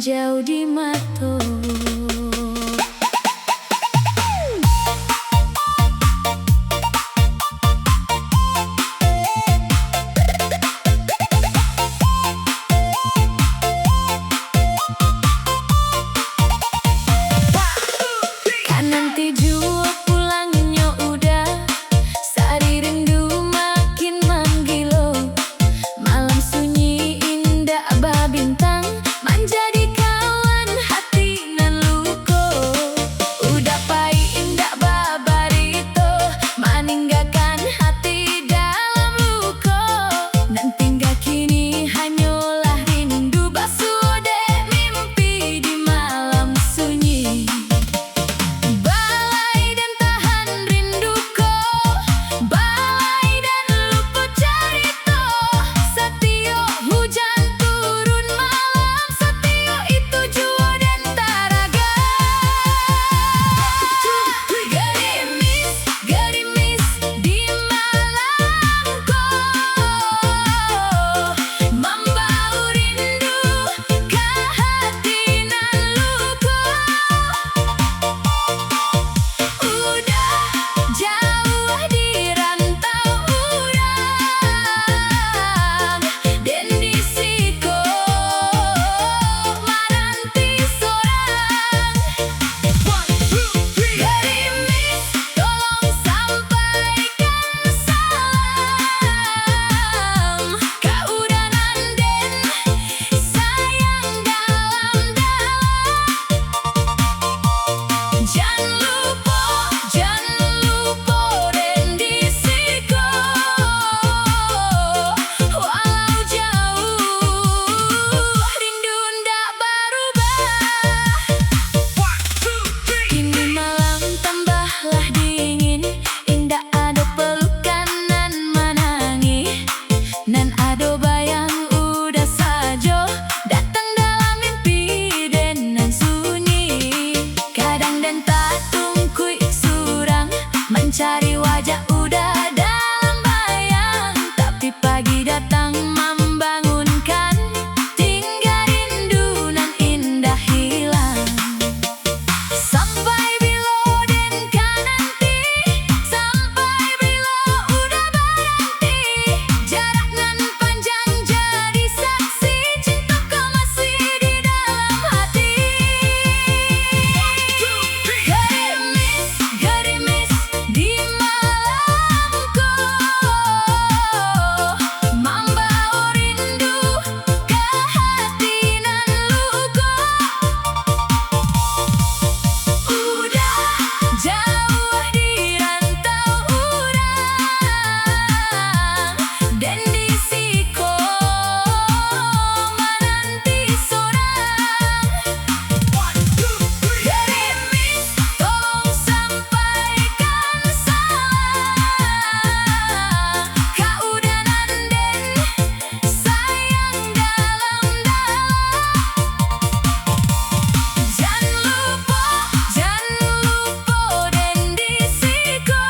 jauh di mata. Nanti jua pulangnya udah, sari rindu makin menggilo. Malam sunyi indah abah bintang, menjadi kawan hati nan luko. Udah pai indah babarito, meninggalkan hati dalam luko. Nan tinggal kini hanyalah rindu basuh dek mimpi di malam sunyi. Nan ado bayang udah sajo datang dalam mimpi dan nan sunyi. Kadang dan tak tungkui surang mencari wajah udah dalam bayang, tapi pagi datang membangunkan, tinggal rindu nan indah hilang. Sampai bila den kan nanti, sampai bila udah berhenti, jarak jadi saksi cinta kau masih di dalam hati. Gerimis di malamku, membawa rindu ke hati nan luka. Udah jauh di rantau urang, dan di siko menanti sorang. Gerimis, tolong sampaikan salam, kaudanan den sayang dalam-dalam. Jangan lupa den di siko.